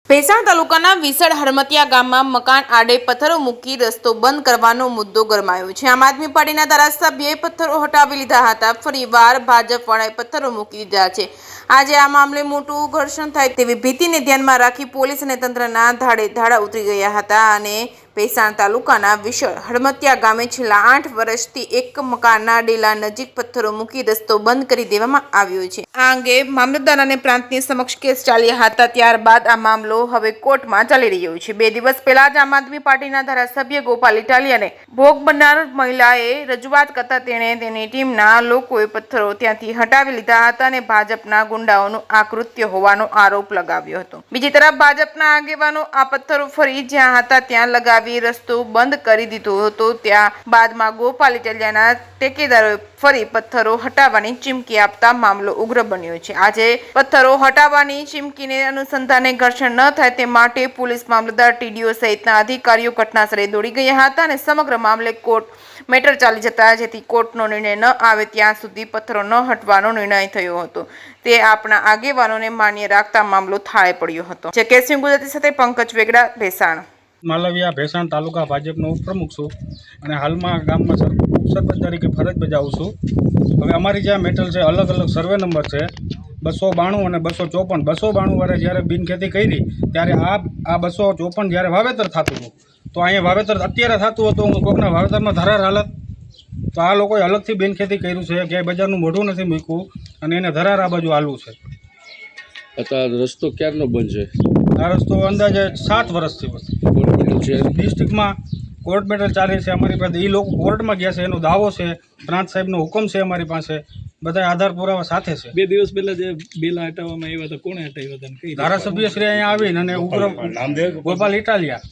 ભેસાણ તાલુકાના વિસળ હરમતિયા ગામમાં મકાન આડે પથ્થરો મૂકી રસ્તો બંધ કરવાનો મુદ્દો ગરમાયો છે। આમ આદમી પાર્ટીના ધારાસભ્યએ પથ્થરો હટાવી લીધા હતા। ફરીવાર ભાજપવાળાએ પથ્થરો મૂકી દીધા છે। આજે આ મામલે મોટું ઘર્ષણ થાય તેવી ભીતિને ધ્યાનમાં રાખી પોલીસ અને તંત્રના ધાડે ધાડા ઉતરી ગયા હતા અને ભેસાણ તાલુકાના વિસળ હરમતિયા ગામે છેલ્લા 8 વર્ષથી એક મકાનના ડેલા નજીક પથ્થરો મૂકી રસ્તો બંધ કરી દેવામાં આવ્યો છે। આ અંગે મામલતદાર અને પ્રાંતની સમક્ષ કેસ ચાલ્યા હતા। ત્યારબાદ આ મામલો હવે કોર્ટમાં ચાલી રહ્યો છે। 2 દિવસ પહેલા જ આમ આદમી પાર્ટીના ધારાસભ્ય ગોપાલ ઇટાલિયાને ભોગ બનનાર મહિલાએ રજૂઆત કરતા તેણે તેની ટીમના લોકોએ પથ્થરો ત્યાંથી હટાવી લીધા હતા અને ભાજપના ગુંડાઓનું આ કૃત્ય હોવાનો આરોપ લગાવ્યો હતો। બીજી તરફ ભાજપના આગેવાનો આ પથ્થરો ફરી જ્યાં હતા ત્યાં લગાવી રસ્તો બંધ કરી દીધો હતો। ત્યાં બાદમાં ગોપાલ ઇટાલિયાના ટેકેદારોએ ફરી પથ્થરો હટાવવાની ચીમકી આપતા મામલો ઉગ્ર બન્યો છે। આજે પથ્થરો હટાવવાની ચીમકીને અનુસંધાને ઘર્ષણ ન થાય તે માટે પોલીસ, મામલતદાર, ટીડીઓ સહિતના અધિકારીઓ ઘટનાસ્થળે દોડી ગયા હતા અને સમગ્ર મામલે કોર્ટ મેટર ચાલી જતા જેથી કોર્ટનો નિર્ણય ન આવે ત્યાં સુધી પથ્થરો ન હટવાનો નિર્ણય થયો હતો। તે આપણા આગેવાનોને માન્ય રાખતા મામલો થાળે પડ્યો હતો। જે કેસિંગ ગુજરાતી સાથે પંકજ વેગડા, ભેસાણ। માલવિયા ભેસાણ તાલુકા ભાજપનો ઉપપ્રમુખ છું અને હાલમાં ગામમાં સરપંચ તરીકે ફરજ બજાવું છું। હવે અમારી જે મેટલ છે અલગ અલગ સર્વે નંબર છે 292 અને 254। 292 વાળે જ્યારે બિનખેતી કરી ત્યારે આ 254 જ્યારે વાવેતર થતું હતું તો અહીંયા વાવેતર અત્યારે થતું હતું કોઈકના વાવેતરમાં ધરાર હાલત તો આ લોકોએ અલગથી બિનખેતી કર્યું છે। ક્યાંય બજારનું મોઢું નથી મૂક્યું અને એને ધરાર આ બાજુ હાલવું છે। અત્યારે રસ્તો ક્યારનો બંધ છે? આ રસ્તો અંદાજે 7 વર્ષથી છે। ડિસ્ટ્રિક્ટમાં કોર્ટ મેટર ચાલે છે અમારી પાસે। એ લોકો કોર્ટમાં ગયા છે, એનો દાવો છે, પ્રાંત સાહેબનો હુકમ છે અમારી પાસે, બધા આધાર પુરાવા સાથે છે। 2 દિવસ પહેલા જે બેલા હટાવવામાં આવ્યા હતા, કોણે હટાવ્યા હતા? કઈ ધારાસભ્ય શ્રી અહીંયા આવીને અને ઉગ્ર ગોપાલ ઇટાલિયા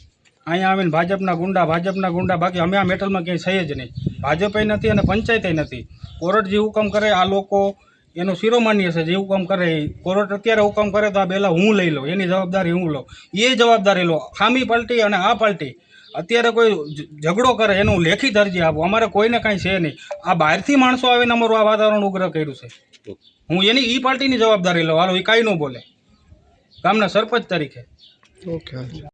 અહીંયા આવીને ભાજપના ગુંડા બાકી અમે આ મેટલમાં ક્યાંય છે જ નહીં। ભાજપે નથી અને પંચાયતે નથી। કોર્ટ જે હુકમ કરે આ લોકો એનો શિરોમાન્ય છે। જે હુકમ કરે કોર્ટ અત્યારે હુકમ કરે તો આ બેલા હું લઈ લઉં, એની જવાબદારી હું લઉં, એ જવાબદારી લો। ખામી પાર્ટી અને આ પાર્ટી અત્યારે કોઈ ઝઘડો કરે એનું લેખિત અરજી આપો, અમારે કોઈને કાંઈ છે નહીં। આ બહારથી માણસો આવીને અમારું આ વાતાવરણ ઉગ્ર કર્યું છે। હું એની એ પાર્ટીની જવાબદારી લઉં, હાલો એ કાંઈ ન બોલે ગામના સરપંચ તરીકે। ઓકે।